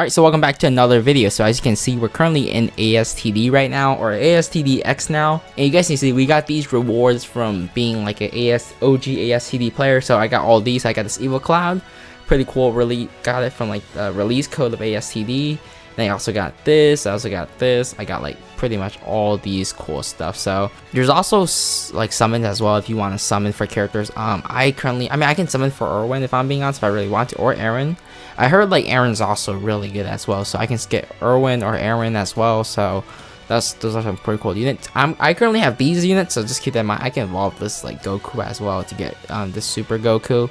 Alright, so welcome back to another video. So as you can see, we're currently in ASTD right now, or ASTD X now. And you guys can see we got these rewards from being like an OG ASTD player. So I got all these. I got this Evil Cloud. Pretty cool. Really got it from like the release code of ASTD. Then I also got this. I also got this. I got like pretty much all these cool stuff. So there's also like summons as well if you want to summon for characters. I can summon for Erwin if I'm being honest, if I really want to, or Aaron. I heard like Aaron's also really good as well, so I can get Erwin or Aaron as well. So those are some pretty cool units. I currently have these units, so just keep that in mind. I can evolve this like Goku as well to get this Super Goku.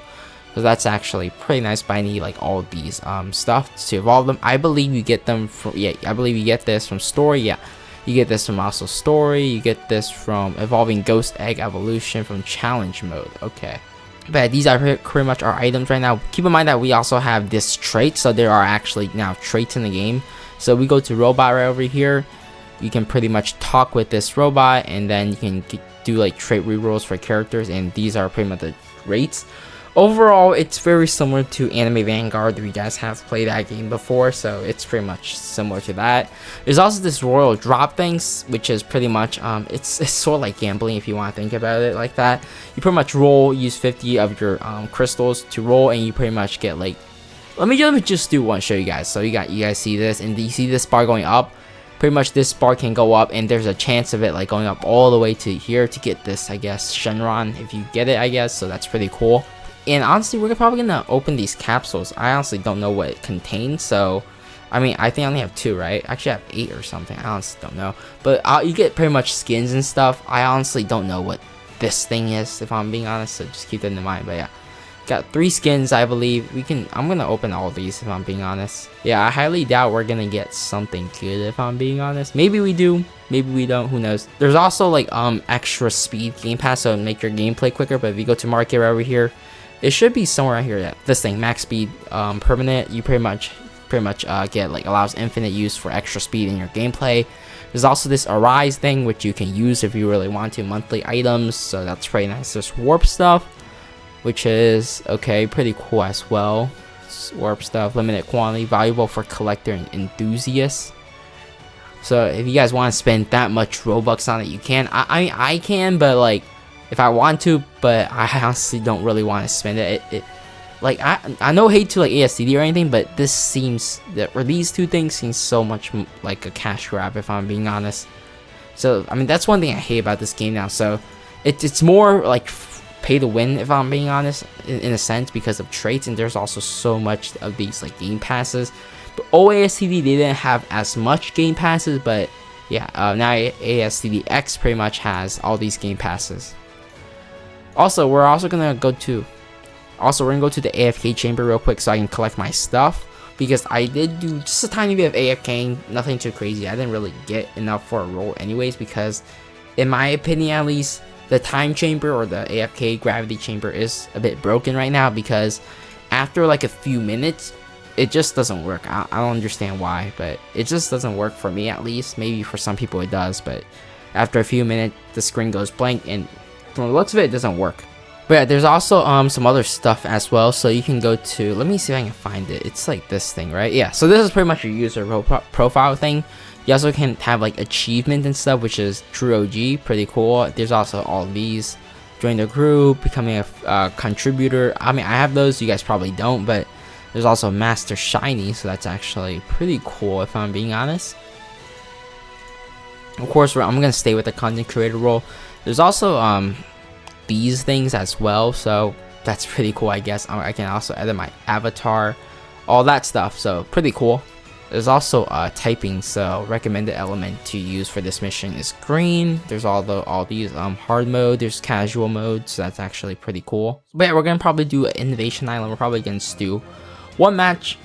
So that's actually pretty nice, but I need like all these stuff to evolve them. I believe you get them from I believe you get this from story. Yeah, you get this from also story. You get this from evolving Ghost Egg evolution from challenge mode. Okay, but these are pretty much our items right now. Keep in mind that we also have this trait, so there are actually now traits in the game. So we go to robot right over here. You can pretty much talk with this robot, and then you can do like trait rerolls for characters, and these are pretty much the traits. Overall, it's very similar to Anime Vanguard if you guys have played that game before, so it's pretty much similar to that. There's also this royal drop things, which is pretty much it's sort of like gambling if you want to think about it like that. You pretty much use 50 of your crystals to roll, and you pretty much get like, let me just do one show you guys. So you guys see this, and you see this bar going up. Pretty much this bar can go up, and there's a chance of it like going up all the way to here to get this, I guess, Shenron if you get it, I guess. So that's pretty cool. And honestly, we're probably gonna open these capsules. I honestly don't know what it contains, so I mean, I think I only have 2, right? Actually, I have 8 or something. I honestly don't know, but you get pretty much skins and stuff. I honestly don't know what this thing is, if I'm being honest, so just keep that in mind. But yeah, got 3 skins, I believe. I'm gonna open all these if I'm being honest. Yeah, I highly doubt we're gonna get something good if I'm being honest. Maybe we do, maybe we don't, who knows. There's also like extra speed game pass, so make your gameplay quicker. But if you go to market right over here, it should be somewhere right here. Yeah, this thing, max speed permanent. You pretty much get like allows infinite use for extra speed in your gameplay. There's also this arise thing, which you can use if you really want to, monthly items, so that's pretty nice. There's warp stuff, which is okay, pretty cool as well. Warp stuff, limited quantity, valuable for collector and enthusiasts. So if you guys want to spend that much Robux on it, you can. I can, but like, if I want to, but I honestly don't really want to spend it. Like I no hate to like ASTD or anything, but this seems that, or these two things seem so much like a cash grab if I'm being honest. So I mean, that's one thing I hate about this game now. So it's more like pay to win if I'm being honest, in a sense, because of traits, and there's also so much of these like game passes. But ASTD, they didn't have as much game passes, but yeah, now ASTD X pretty much has all these game passes. Also, we're gonna go to the AFK chamber real quick so I can collect my stuff, because I did do just a tiny bit of AFKing, nothing too crazy. I didn't really get enough for a roll anyways, because in my opinion at least, the time chamber or the AFK gravity chamber is a bit broken right now, because after like a few minutes it just doesn't work. I don't understand why, but it just doesn't work for me at least. Maybe for some people it does, but after a few minutes the screen goes blank, and from the looks of it doesn't work. But yeah, there's also some other stuff as well, so you can go to, let me see if I can find it. It's like this thing, right? Yeah, so this is pretty much your user profile thing. You also can have like achievement and stuff, which is true OG, pretty cool. There's also all these, join the group, becoming a contributor. I mean, I have those, you guys probably don't, but there's also master shiny, so that's actually pretty cool if I'm being honest. Of course, I'm gonna stay with the content creator role. There's also these things as well, so that's pretty cool, I guess. I can also edit my avatar, all that stuff, so pretty cool. There's also typing, so recommended element to use for this mission is green. There's all these hard mode, there's casual mode, so that's actually pretty cool. But yeah, we're gonna probably do an innovation island. We're probably gonna do one match,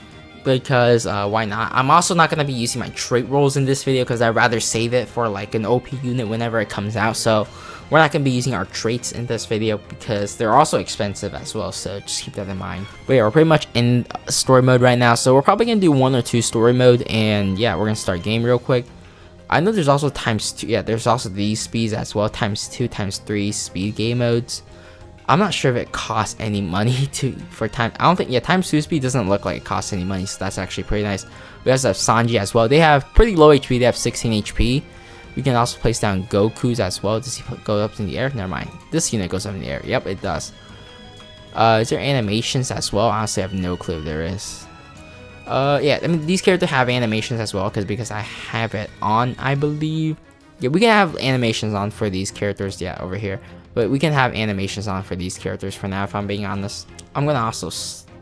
because why not? I'm also not gonna be using my trait rolls in this video, because I'd rather save it for like an OP unit whenever it comes out. So we're not gonna be using our traits in this video, because they're also expensive as well, so just keep that in mind. But yeah, we're pretty much in story mode right now, so we're probably gonna do 1 or 2 story mode, and yeah, we're gonna start game real quick. I know there's also ×2, yeah, there's also these speeds as well, ×2, ×3 speed game modes. I'm not sure if it costs any money for time. I don't think, yeah, time super speed doesn't look like it costs any money, so that's actually pretty nice. We also have Sanji as well. They have pretty low HP. They have 16 HP. We can also place down Goku's as well. Does he go up in the air? Never mind. This unit goes up in the air. Yep, it does. Is there animations as well? Honestly, I have no clue if there is. Yeah, I mean, these characters have animations as well because I have it on, I believe. Yeah, we can have animations on for these characters, yeah, over here. But we can have animations on for these characters for now, if I'm being honest. I'm gonna also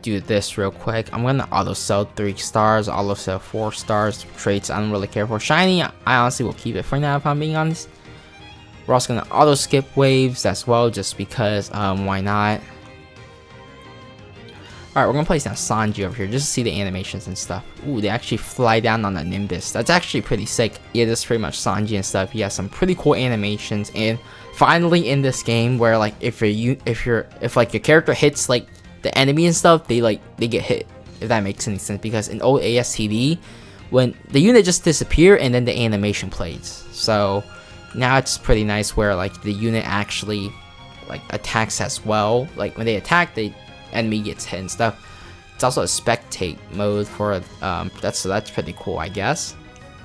do this real quick. I'm gonna auto sell 3 stars, auto sell 4 stars. Traits I don't really care for. Shiny, I honestly will keep it for now, if I'm being honest. We're also gonna auto skip waves as well, just because, why not? Alright, we're gonna place down Sanji over here just to see the animations and stuff. Ooh, they actually fly down on the Nimbus. That's actually pretty sick. Yeah, this is pretty much Sanji and stuff. He has some pretty cool animations, and finally in this game where like if like your character hits like the enemy and stuff, they get hit, if that makes any sense. Because in old ASTD, when the unit just disappear and then the animation plays. So now it's pretty nice where like the unit actually like attacks as well. Like when they attack, the enemy gets hit and stuff. It's also a spectate mode for that's pretty cool, I guess.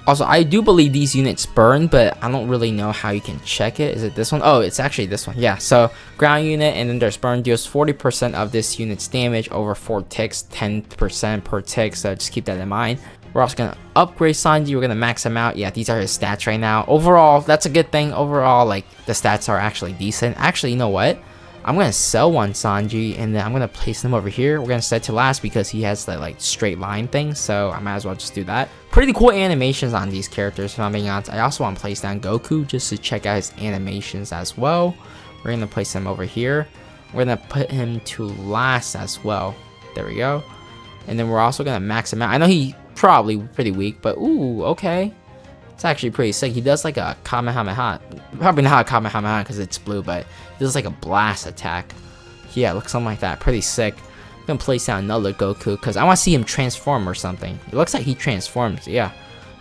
Also, I do believe these units burn, but I don't really know how you can check it. Is it this one? Oh, it's actually this one. Yeah, so ground unit, and then there's burn, deals 40% of this unit's damage over 4 ticks, 10% per tick, so just keep that in mind. We're also going to upgrade Sanji. We're going to max him out. Yeah, these are his stats right now. Overall, that's a good thing. Overall, like, the stats are actually decent. Actually, you know what? I'm going to sell one Sanji, and then I'm going to place him over here. We're going to set to last because he has that like straight line thing, so I might as well just do that. Pretty cool animations on these characters, if I'm being honest. I also want to place down Goku just to check out his animations as well. We're going to place him over here. We're going to put him to last as well. There we go. And then we're also going to max him out. I know he probably pretty weak, but ooh, okay. It's actually pretty sick. He does like a Kamehameha. Probably not a Kamehameha because it's blue, but he does like a blast attack. Yeah, looks something like that. Pretty sick. I'm gonna place down another Goku because I want to see him transform or something. It looks like he transforms. Yeah.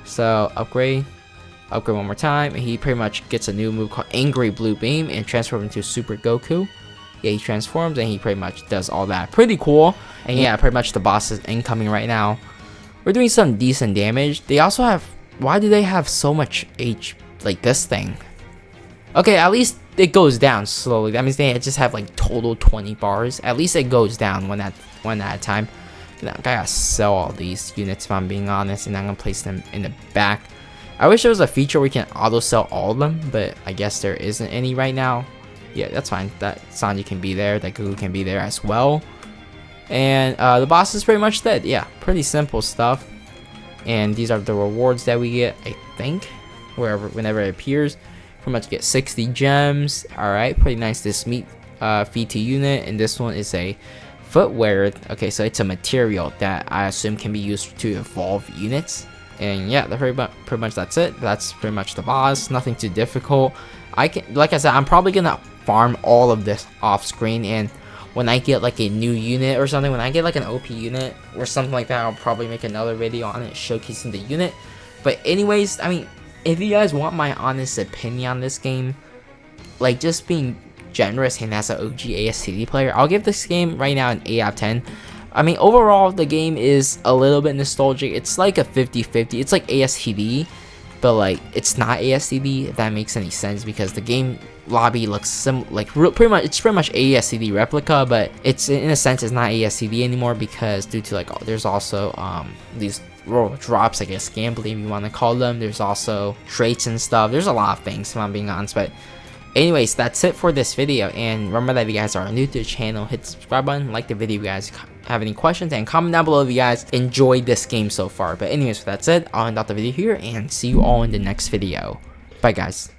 So upgrade one more time, and he pretty much gets a new move called Angry Blue Beam and transforms into Super Goku. Yeah, he transforms and he pretty much does all that. Pretty cool. And yeah, pretty much the boss is incoming right now. We're doing some decent damage. They also have. Why do they have so much like this thing? Okay, at least it goes down slowly. That means they just have like total 20 bars. At least it goes down one at a time. I gotta sell all these units if I'm being honest, and I'm gonna place them in the back. I wish there was a feature where you can auto sell all of them, but I guess there isn't any right now. Yeah, that's fine. That Sanji can be there. That Goku can be there as well. And the boss is pretty much dead. Yeah, pretty simple stuff. And these are the rewards that we get, I think, whenever it appears. Pretty much get 60 gems. Alright, pretty nice. This meat feed to unit, and this one is a footwear. Okay, so it's a material that I assume can be used to evolve units. And yeah, pretty much that's it. That's pretty much the boss. Nothing too difficult. Like I said, I'm probably gonna farm all of this off screen, and when I get like a new unit or something, when I get like an OP unit or something like that, I'll probably make another video on it showcasing the unit. But anyways, I mean, if you guys want my honest opinion on this game, like just being generous and as an OG ASTD player, I'll give this game right now an 8 out of 10. I mean, overall, the game is a little bit nostalgic. It's like a 50-50. It's like ASTD, but like it's not ASTD, if that makes any sense, because the game lobby looks pretty much ASTD replica, but it's in a sense it's not ASTD anymore because due to like there's also these roll drops, I guess, gambling you want to call them. There's also traits and stuff. There's a lot of things, if I'm being honest. But anyways, that's it for this video, and remember that if you guys are new to the channel, hit the subscribe button, like the video if you guys have any questions, and comment down below if you guys enjoyed this game so far. But anyways, that's it. I'll end out the video here and see you all in the next video. Bye guys.